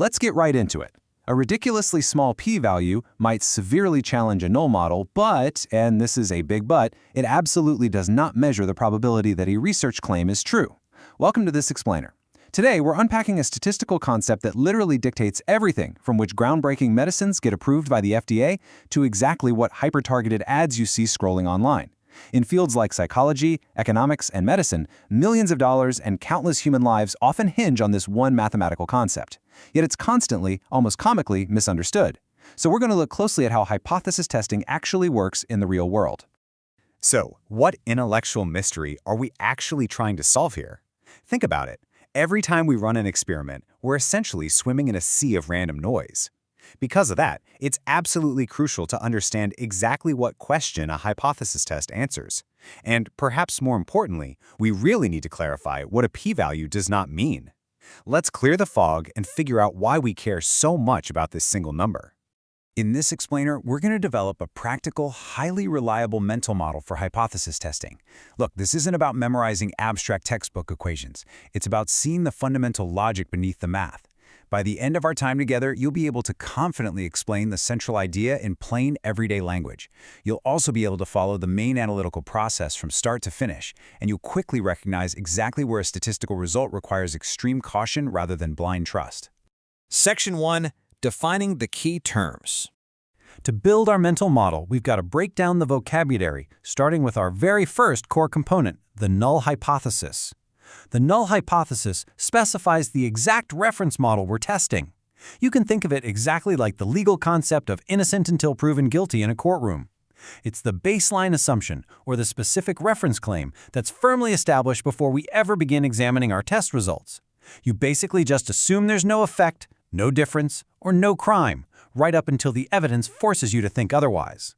Let's get right into it. A ridiculously small p-value might severely challenge a null model, but, and this is a big but, it absolutely does not measure the probability that a research claim is true. Welcome to this explainer. Today, we're unpacking a statistical concept that literally dictates everything from which groundbreaking medicines get approved by the FDA to exactly what hyper-targeted ads you see scrolling online. In fields like psychology, economics, and medicine, millions of dollars and countless human lives often hinge on this one mathematical concept. Yet it's constantly, almost comically, misunderstood. So we're going to look closely at how hypothesis testing actually works in the real world. So, what intellectual mystery are we actually trying to solve here? Think about it. Every time we run an experiment, we're essentially swimming in a sea of random noise. Because of that, it's absolutely crucial to understand exactly what question a hypothesis test answers. And perhaps more importantly, we really need to clarify what a p-value does not mean. Let's clear the fog and figure out why we care so much about this single number. In this explainer, we're going to develop a practical, highly reliable mental model for hypothesis testing. Look, this isn't about memorizing abstract textbook equations. It's about seeing the fundamental logic beneath the math. By the end of our time together, you'll be able to confidently explain the central idea in plain, everyday language. You'll also be able to follow the main analytical process from start to finish, and you'll quickly recognize exactly where a statistical result requires extreme caution rather than blind trust. Section 1. Defining the key terms. To build our mental model, we've got to break down the vocabulary, starting with our very first core component, the null hypothesis. The null hypothesis specifies the exact reference model we're testing. You can think of it exactly like the legal concept of innocent until proven guilty in a courtroom. It's the baseline assumption, or the specific reference claim, that's firmly established before we ever begin examining our test results. You basically just assume there's no effect, no difference, or no crime, right up until the evidence forces you to think otherwise.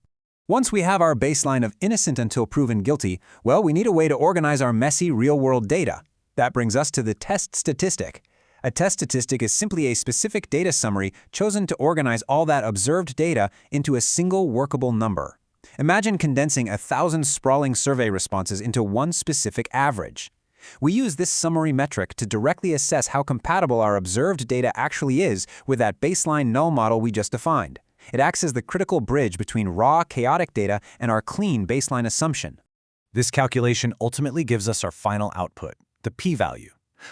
Once we have our baseline of innocent until proven guilty, well, we need a way to organize our messy real-world data. That brings us to the test statistic. A test statistic is simply a specific data summary chosen to organize all that observed data into a single workable number. Imagine condensing 1,000 sprawling survey responses into one specific average. We use this summary metric to directly assess how compatible our observed data actually is with that baseline null model we just defined. It acts as the critical bridge between raw, chaotic data and our clean baseline assumption. This calculation ultimately gives us our final output, the p-value.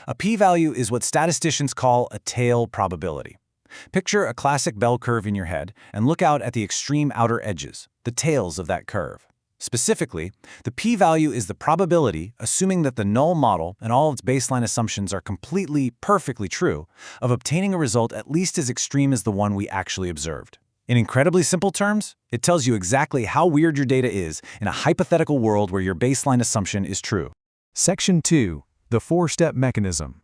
A p-value is what statisticians call a tail probability. Picture a classic bell curve in your head and look out at the extreme outer edges, the tails of that curve. Specifically, the p-value is the probability, assuming that the null model and all its baseline assumptions are completely, perfectly true, of obtaining a result at least as extreme as the one we actually observed. In incredibly simple terms, it tells you exactly how weird your data is in a hypothetical world where your baseline assumption is true. Section 2. The four-step mechanism.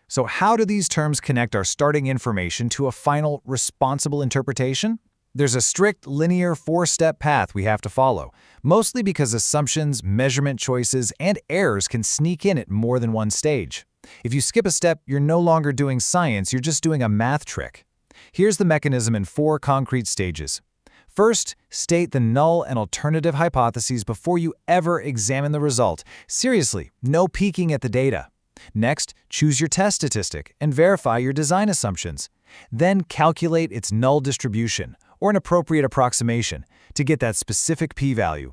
So how do these terms connect our starting information to a final, responsible interpretation? There's a strict, linear, four-step path we have to follow, mostly because assumptions, measurement choices, and errors can sneak in at more than one stage. If you skip a step, you're no longer doing science, you're just doing a math trick. Here's the mechanism in 4 concrete stages. First, state the null and alternative hypotheses before you ever examine the result. Seriously, no peeking at the data. Next, choose your test statistic and verify your design assumptions. Then calculate its null distribution, or an appropriate approximation, to get that specific p-value.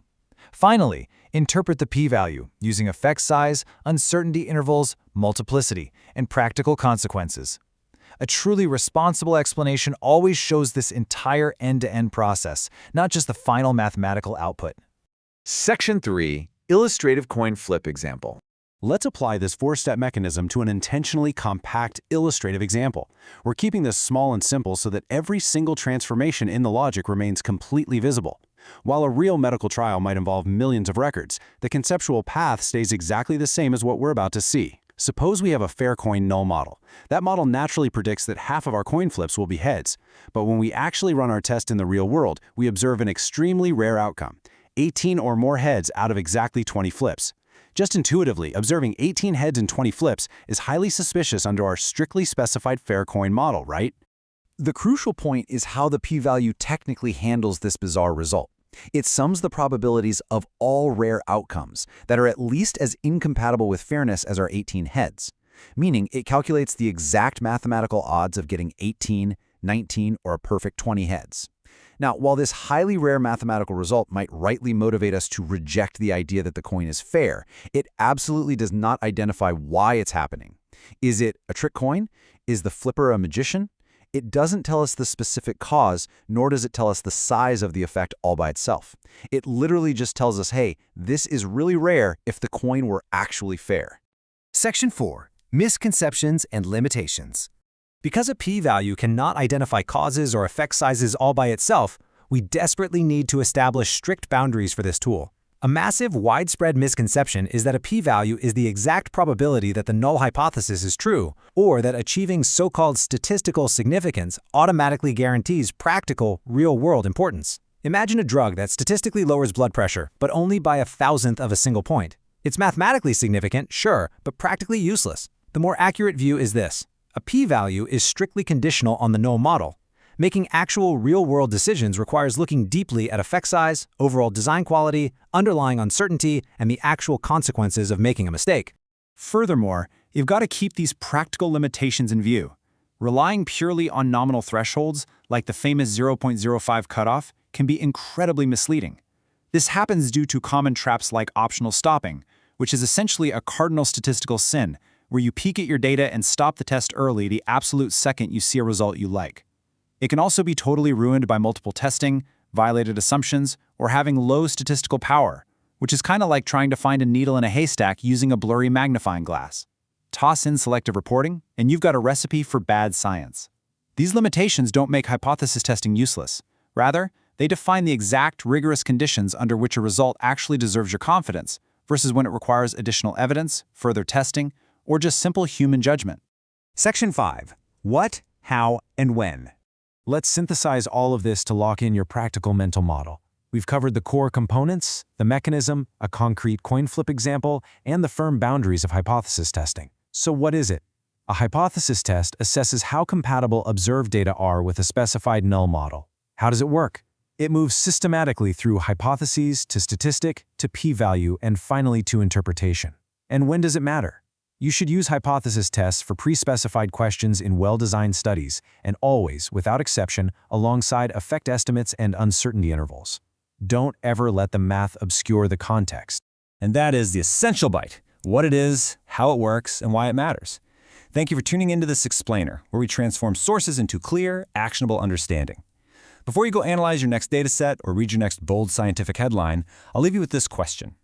Finally, interpret the p-value using effect size, uncertainty intervals, multiplicity, and practical consequences. A truly responsible explanation always shows this entire end-to-end process, not just the final mathematical output. Section 3. Illustrative coin flip example. Let's apply this 4-step mechanism to an intentionally compact, illustrative example. We're keeping this small and simple so that every single transformation in the logic remains completely visible. While a real medical trial might involve millions of records, the conceptual path stays exactly the same as what we're about to see. Suppose we have a fair coin null model. That model naturally predicts that half of our coin flips will be heads. But when we actually run our test in the real world, we observe an extremely rare outcome: 18 or more heads out of exactly 20 flips. Just intuitively, observing 18 heads and 20 flips is highly suspicious under our strictly specified fair coin model, right? The crucial point is how the p-value technically handles this bizarre result. It sums the probabilities of all rare outcomes that are at least as incompatible with fairness as our 18 heads. meaning it calculates the exact mathematical odds of getting 18, 19, or a perfect 20 heads. Now, while this highly rare mathematical result might rightly motivate us to reject the idea that the coin is fair, it absolutely does not identify why it's happening. Is it a trick coin? Is the flipper a magician? It doesn't tell us the specific cause, nor does it tell us the size of the effect all by itself. It literally just tells us, hey, this is really rare if the coin were actually fair. Section 4. Misconceptions and limitations. Because a p-value cannot identify causes or effect sizes all by itself, we desperately need to establish strict boundaries for this tool. A massive, widespread misconception is that a p-value is the exact probability that the null hypothesis is true, or that achieving so-called statistical significance automatically guarantees practical, real-world importance. Imagine a drug that statistically lowers blood pressure, but only by 1,000th of a single point. It's mathematically significant, sure, but practically useless. The more accurate view is this. A p-value is strictly conditional on the null model. Making actual real-world decisions requires looking deeply at effect size, overall design quality, underlying uncertainty, and the actual consequences of making a mistake. Furthermore, you've got to keep these practical limitations in view. Relying purely on nominal thresholds, like the famous 0.05 cutoff, can be incredibly misleading. This happens due to common traps like optional stopping, which is essentially a cardinal statistical sin, where you peek at your data and stop the test early the absolute second you see a result you like. It can also be totally ruined by multiple testing, violated assumptions, or having low statistical power, which is kind of like trying to find a needle in a haystack using a blurry magnifying glass. Toss in selective reporting, and you've got a recipe for bad science. These limitations don't make hypothesis testing useless. Rather, they define the exact, rigorous conditions under which a result actually deserves your confidence, versus when it requires additional evidence, further testing, or just simple human judgment. Section 5. What, how, and when. Let's synthesize all of this to lock in your practical mental model. We've covered the core components, the mechanism, a concrete coin flip example, and the firm boundaries of hypothesis testing. So what is it? A hypothesis test assesses how compatible observed data are with a specified null model. How does it work? It moves systematically through hypotheses to statistic to p-value and finally to interpretation. And when does it matter? You should use hypothesis tests for pre-specified questions in well-designed studies, and always, without exception, alongside effect estimates and uncertainty intervals. Don't ever let the math obscure the context. And that is the essential byte: what it is, how it works, and why it matters. Thank you for tuning into this explainer, where we transform sources into clear, actionable understanding. Before you go analyze your next dataset or read your next bold scientific headline, I'll leave you with this question.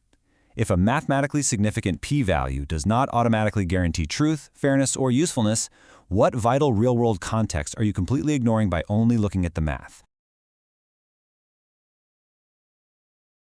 If a mathematically significant p-value does not automatically guarantee truth, fairness, or usefulness, what vital real-world context are you completely ignoring by only looking at the math?